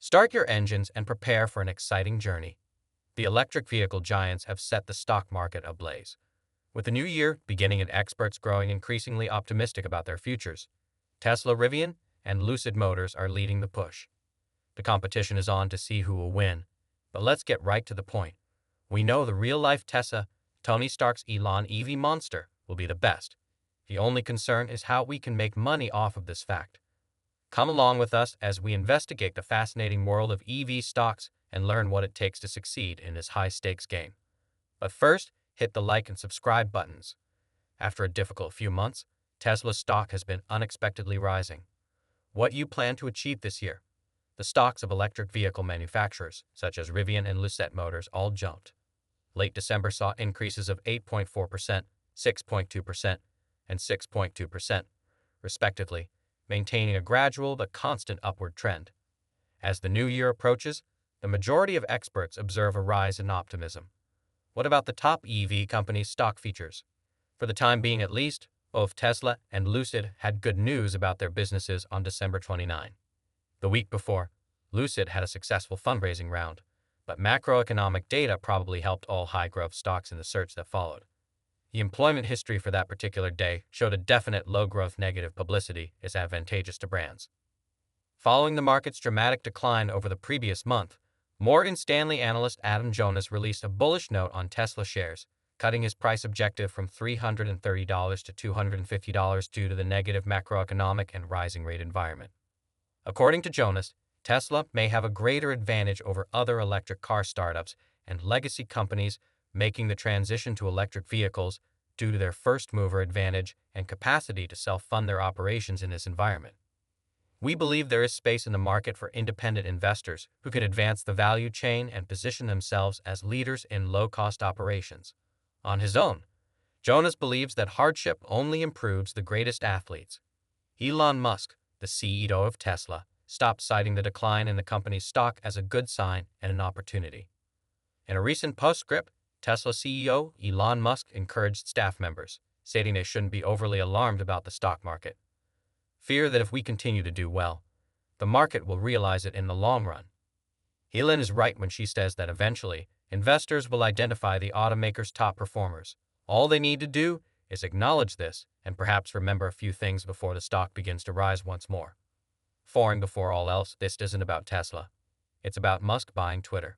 Start your engines and prepare for an exciting journey. The electric vehicle giants have set the stock market ablaze. With the new year beginning and experts growing increasingly optimistic about their futures, Tesla, Rivian, and Lucid Motors are leading the push. The competition is on to see who will win, but let's get right to the point. We know the real-life Tesla, Tony Stark's Elon EV monster, will be the best. The only concern is how we can make money off of this fact. Come along with us as we investigate the fascinating world of EV stocks and learn what it takes to succeed in this high-stakes game. But first, hit the like and subscribe buttons. After a difficult few months, Tesla's stock has been unexpectedly rising. What you plan to achieve this year? The stocks of electric vehicle manufacturers, such as Rivian and Lucid Motors, all jumped. Late December saw increases of 8.4%, 6.2%, and 6.2%, respectively, maintaining a gradual but constant upward trend. As the new year approaches, the majority of experts observe a rise in optimism. What about the top EV companies' stock features? For the time being at least, both Tesla and Lucid had good news about their businesses on December 29. The week before, Lucid had a successful fundraising round, but macroeconomic data probably helped all high-growth stocks in the surge that followed. The employment history for that particular day showed a definite low-growth negative publicity is advantageous to brands. Following the market's dramatic decline over the previous month, Morgan Stanley analyst Adam Jonas released a bullish note on Tesla shares, cutting his price objective from $330 to $250 due to the negative macroeconomic and rising rate environment. According to Jonas, Tesla may have a greater advantage over other electric car startups and legacy companies making the transition to electric vehicles due to their first-mover advantage and capacity to self-fund their operations in this environment. We believe there is space in the market for independent investors who can advance the value chain and position themselves as leaders in low-cost operations. On his own, Jonas believes that hardship only improves the greatest athletes. Elon Musk, the CEO of Tesla, stopped citing the decline in the company's stock as a good sign and an opportunity. In a recent postscript, Tesla CEO Elon Musk encouraged staff members, stating they shouldn't be overly alarmed about the stock market. Fear that if we continue to do well, the market will realize it in the long run. Elon is right when she says that eventually, investors will identify the automaker's top performers. All they need to do is acknowledge this and perhaps remember a few things before the stock begins to rise once more. And before all else, this isn't about Tesla. It's about Musk buying Twitter.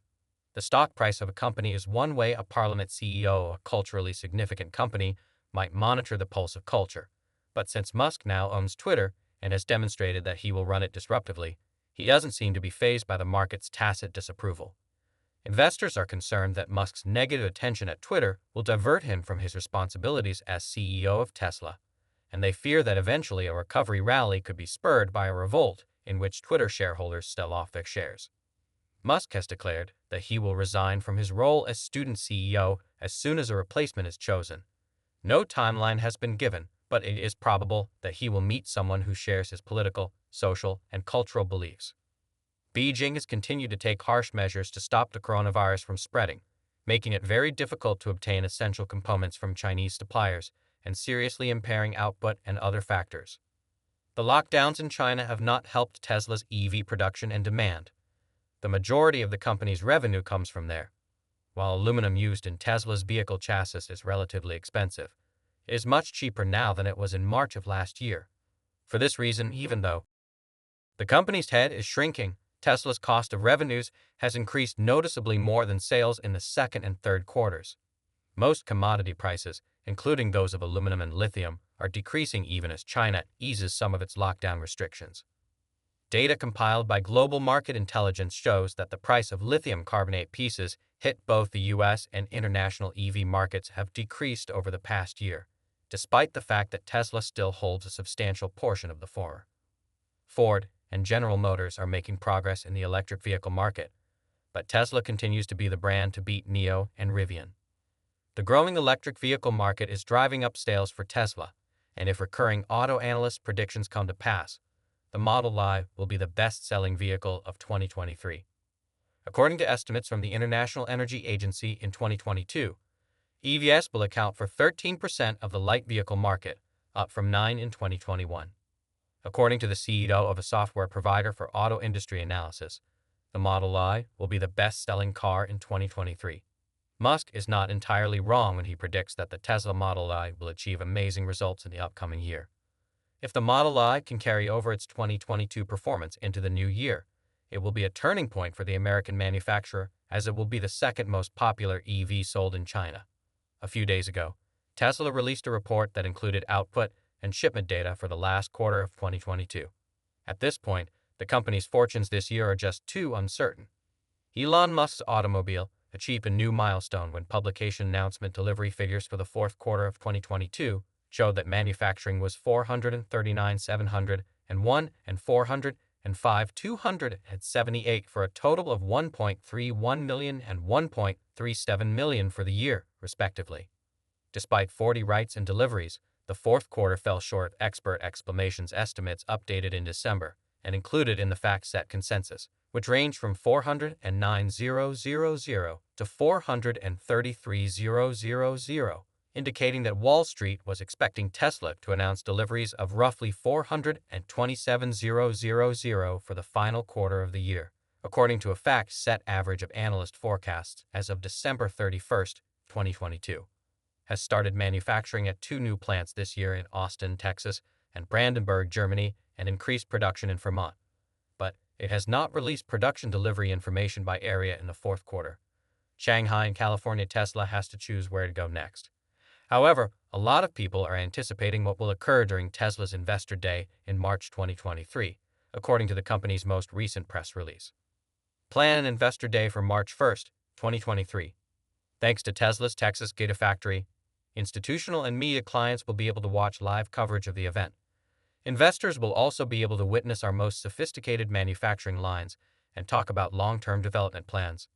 The stock price of a company is one way a parliament CEO of a culturally significant company might monitor the pulse of culture. But since Musk now owns Twitter and has demonstrated that he will run it disruptively, he doesn't seem to be fazed by the market's tacit disapproval. Investors are concerned that Musk's negative attention at Twitter will divert him from his responsibilities as CEO of Tesla, and they fear that eventually a recovery rally could be spurred by a revolt in which Twitter shareholders sell off their shares. Musk has declared that he will resign from his role as student CEO as soon as a replacement is chosen. No timeline has been given, but it is probable that he will meet someone who shares his political, social, and cultural beliefs. Beijing has continued to take harsh measures to stop the coronavirus from spreading, making it very difficult to obtain essential components from Chinese suppliers and seriously impairing output and other factors. The lockdowns in China have not helped Tesla's EV production and demand. The majority of the company's revenue comes from there. While aluminum used in Tesla's vehicle chassis is relatively expensive, it is much cheaper now than it was in March of last year. For this reason, even though the company's head is shrinking, Tesla's cost of revenues has increased noticeably more than sales in the second and third quarters. Most commodity prices, including those of aluminum and lithium, are decreasing even as China eases some of its lockdown restrictions. Data compiled by Global Market Intelligence shows that the price of lithium carbonate pieces hit both the U.S. and international EV markets have decreased over the past year, despite the fact that Tesla still holds a substantial portion of the former. Ford and General Motors are making progress in the electric vehicle market, but Tesla continues to be the brand to beat NIO and Rivian. The growing electric vehicle market is driving up sales for Tesla, and if recurring auto analyst predictions come to pass, the Model Y will be the best-selling vehicle of 2023. According to estimates from the International Energy Agency in 2022, EVs will account for 13% of the light vehicle market, up from 9% in 2021. According to the CEO of a software provider for auto industry analysis, The Model Y will be the best-selling car in 2023. Musk is not entirely wrong when he predicts that the Tesla Model Y will achieve amazing results in the upcoming year. If the Model Y can carry over its 2022 performance into the new year, it will be a turning point for the American manufacturer, as it will be the second most popular EV sold in China. A few days ago, Tesla released a report that included output and shipment data for the last quarter of 2022. At this point, the company's fortunes this year are just too uncertain. Elon Musk's automobile achieved a new milestone when publication announcement delivery figures for the fourth quarter of 2022 showed that manufacturing was 439,701 and 405,278 for a total of 1.31 million and 1.37 million for the year, respectively. Despite 40 writes and deliveries, the fourth quarter fell short of expert exclamations estimates updated in December and included in the FactSet consensus, which ranged from 409,000 to 433,000, indicating that Wall Street was expecting Tesla to announce deliveries of roughly 427,000 for the final quarter of the year, according to a FactSet average of analyst forecasts as of December 31, 2022. Has started manufacturing at 2 new plants this year in Austin, Texas, and Brandenburg, Germany, and increased production in Vermont. But it has not released production delivery information by area in the fourth quarter. Shanghai and California Tesla has to choose where to go next. However, a lot of people are anticipating what will occur during Tesla's Investor Day in March 2023, according to the company's most recent press release. Plan an Investor Day for March 1, 2023. Thanks to Tesla's Texas Gigafactory, institutional and media clients will be able to watch live coverage of the event. Investors will also be able to witness our most sophisticated manufacturing lines and talk about long-term development plans,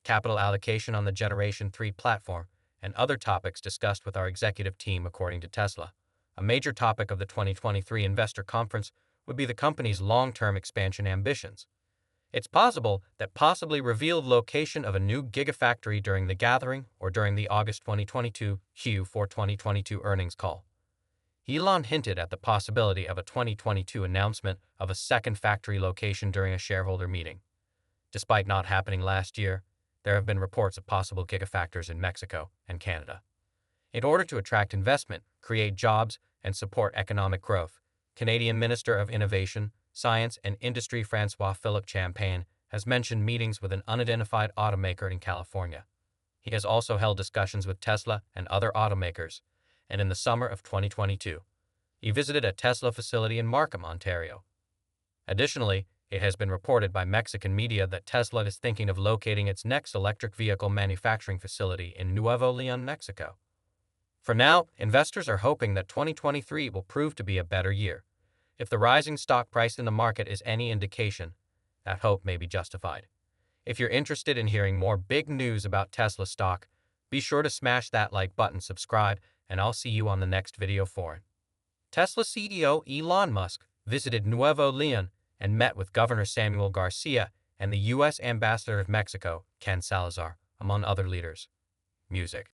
capital allocation on the Generation 3 platform, and other topics discussed with our executive team, according to Tesla. A major topic of the 2023 investor conference would be the company's long-term expansion ambitions. It's possible that possibly revealed location of a new gigafactory during the gathering or during the August 2022 Q4 2022 earnings call. Elon hinted at the possibility of a 2022 announcement of a second factory location during a shareholder meeting. Despite not happening last year, there have been reports of possible gigafactories in Mexico and Canada. In order to attract investment, create jobs, and support economic growth, Canadian Minister of Innovation, Science and Industry Francois-Philippe Champagne has mentioned meetings with an unidentified automaker in California. He has also held discussions with Tesla and other automakers, and in the summer of 2022, he visited a Tesla facility in Markham, Ontario. Additionally, it has been reported by Mexican media that Tesla is thinking of locating its next electric vehicle manufacturing facility in Nuevo Leon, Mexico. For now, investors are hoping that 2023 will prove to be a better year. If the rising stock price in the market is any indication, that hope may be justified. If you're interested in hearing more big news about Tesla stock, be sure to smash that like button, subscribe, and I'll see you on the next video for it. Tesla CEO Elon Musk visited Nuevo Leon and met with Governor Samuel Garcia and the U.S. Ambassador of Mexico, Ken Salazar, among other leaders. Music.